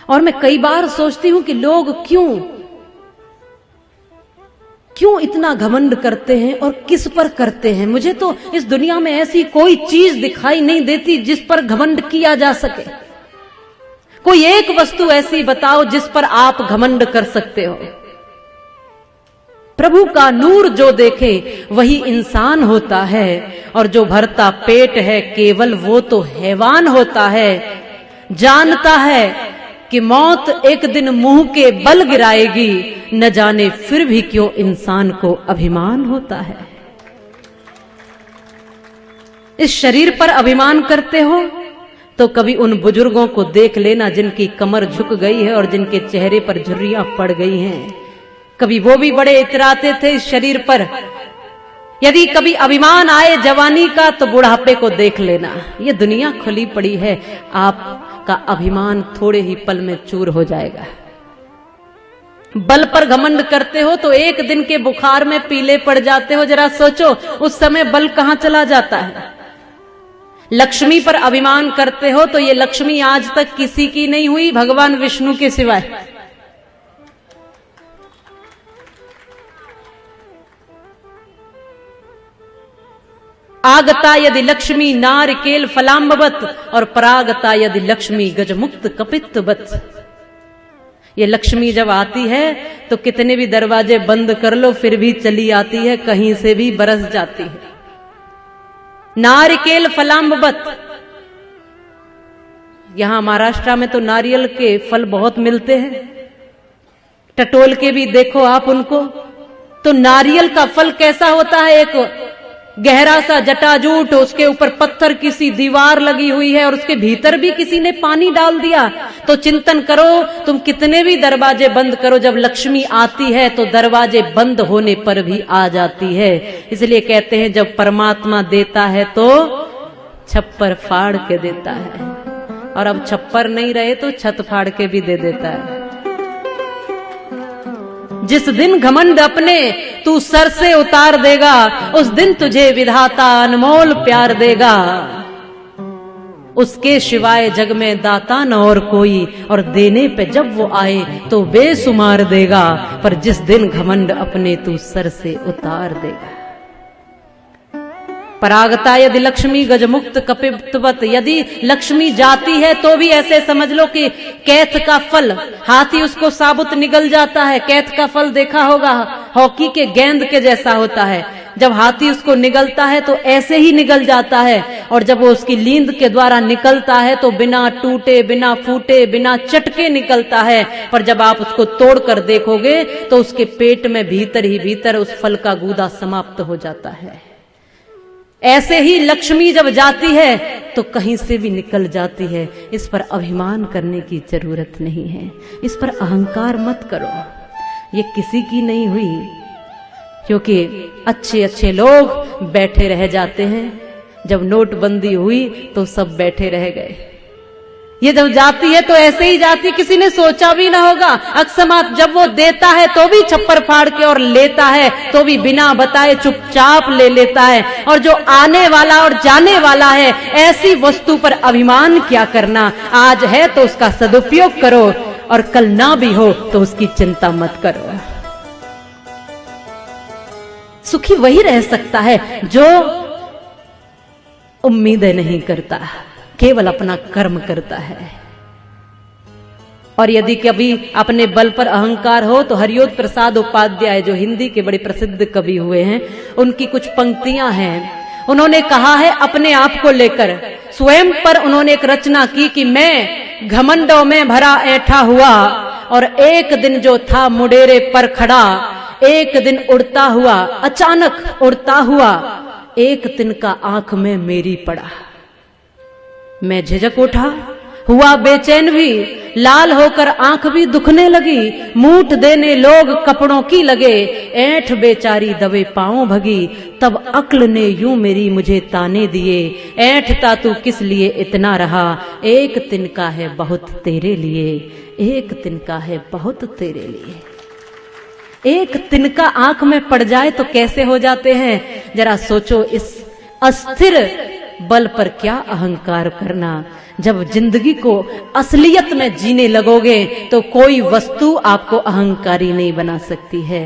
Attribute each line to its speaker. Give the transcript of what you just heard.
Speaker 1: और मैं कई बार सोचती हूं कि लोग क्यों इतना घमंड करते हैं और किस पर करते हैं। मुझे तो इस दुनिया में ऐसी कोई चीज दिखाई नहीं देती जिस पर घमंड किया जा सके। कोई एक वस्तु ऐसी बताओ जिस पर आप घमंड कर सकते हो। प्रभु का नूर जो देखे वही इंसान होता है, और जो भरता पेट है केवल वो तो हैवान होता है। जानता है कि मौत एक दिन मुंह के बल गिराएगी, न जाने फिर भी क्यों इंसान को अभिमान होता है। इस शरीर पर अभिमान करते हो तो कभी उन बुजुर्गों को देख लेना जिनकी कमर झुक गई है और जिनके चेहरे पर झुर्रियां पड़ गई हैं। कभी वो भी बड़े इतराते थे इस शरीर पर। यदि कभी अभिमान आए जवानी का तो बुढ़ापे को देख लेना। ये दुनिया खुली पड़ी है, आपका अभिमान थोड़े ही पल में चूर हो जाएगा। बल पर घमंड करते हो तो एक दिन के बुखार में पीले पड़ जाते हो। जरा सोचो उस समय बल कहां चला जाता है। लक्ष्मी पर अभिमान करते हो तो ये लक्ष्मी आज तक किसी की नहीं हुई भगवान विष्णु के सिवाय। आगता यदि लक्ष्मी नारिकेल फलाम्बवत, और परागता यदि लक्ष्मी गजमुक्त कपित्तवत। ये लक्ष्मी जब आती है तो कितने भी दरवाजे बंद कर लो फिर भी चली आती है, कहीं से भी बरस जाती है। नारिकेल फलाम्बवत। यहां महाराष्ट्र में तो नारियल के फल बहुत मिलते हैं, टटोल के भी देखो आप उनको। तो नारियल का फल कैसा होता है? एक गहरा सा जटाजूट, उसके ऊपर पत्थर की सी दीवार लगी हुई है और उसके भीतर भी किसी ने पानी डाल दिया। तो चिंतन करो, तुम कितने भी दरवाजे बंद करो, जब लक्ष्मी आती है तो दरवाजे बंद होने पर भी आ जाती है। इसलिए कहते हैं जब परमात्मा देता है तो छप्पर फाड़ के देता है, और अब छप्पर नहीं रहे तो छत फाड़ के भी दे देता है। जिस दिन घमंड अपने तू सर से उतार देगा, उस दिन तुझे विधाता अनमोल प्यार देगा। उसके सिवाय जग में दाता न और कोई, और देने पे जब वो आए तो बेसुमार देगा। पर जिस दिन घमंड अपने तू सर से उतार देगा। परागता यदि लक्ष्मी गजमुक्त कपित्तवत। यदि लक्ष्मी जाती है तो भी ऐसे समझ लो कि कैथ का फल, हाथी उसको साबुत निगल जाता है। कैथ का फल देखा होगा, हॉकी के गेंद के जैसा होता है। जब हाथी उसको निगलता है तो ऐसे ही निगल जाता है, और जब वो उसकी लींद के द्वारा निकलता है तो बिना टूटे, बिना फूटे, बिना चटके निकलता है। पर जब आप उसको तोड़कर देखोगे तो उसके पेट में भीतर ही भीतर उस फल का गूदा समाप्त हो जाता है। ऐसे ही लक्ष्मी जब जाती है तो कहीं से भी निकल जाती है। इस पर अभिमान करने की जरूरत नहीं है, इस पर अहंकार मत करो। ये किसी की नहीं हुई, क्योंकि अच्छे अच्छे लोग बैठे रह जाते हैं। जब नोटबंदी हुई तो सब बैठे रह गए। ये जब जाती है तो ऐसे ही जाती, किसी ने सोचा भी ना होगा। अकस्मात जब वो देता है तो भी छप्पर फाड़ के, और लेता है तो भी बिना बताए चुपचाप ले लेता है। और जो आने वाला और जाने वाला है, ऐसी वस्तु पर अभिमान क्या करना। आज है तो उसका सदुपयोग करो, और कल ना भी हो तो उसकी चिंता मत करो। सुखी वही रह सकता है जो उम्मीदें नहीं करता, केवल अपना कर्म करता है। और यदि कभी अपने बल पर अहंकार हो तो हरियोद प्रसाद उपाध्याय, जो हिंदी के बड़े प्रसिद्ध कवि हुए हैं, उनकी कुछ पंक्तियां हैं। उन्होंने कहा है अपने आप को लेकर, स्वयं पर उन्होंने एक रचना की कि मैं घमंडों में भरा ऐठा हुआ, और एक दिन जो था मुडेरे पर खड़ा, एक दिन उड़ता हुआ, अचानक उड़ता हुआ, एक तिनका आंख में मेरी पड़ा। मैं झिझक उठा, हुआ बेचैन भी, लाल होकर आंख भी दुखने लगी। मूठ देने लोग कपड़ों की लगे, ऐंठ बेचारी दबे पांव भगी। तब अक्ल ने यूं मेरी मुझे ताने दिए, ऐंठता तू किस लिए इतना रहा, एक तिनका है बहुत तेरे लिए, एक तिनका है बहुत तेरे लिए। एक तिनका आंख में पड़ जाए तो कैसे हो जाते हैं। जरा सोचो, इस अस्थिर बल पर क्या अहंकार करना। जब जिंदगी को असलियत में जीने लगोगे तो कोई वस्तु आपको अहंकारी नहीं बना सकती है।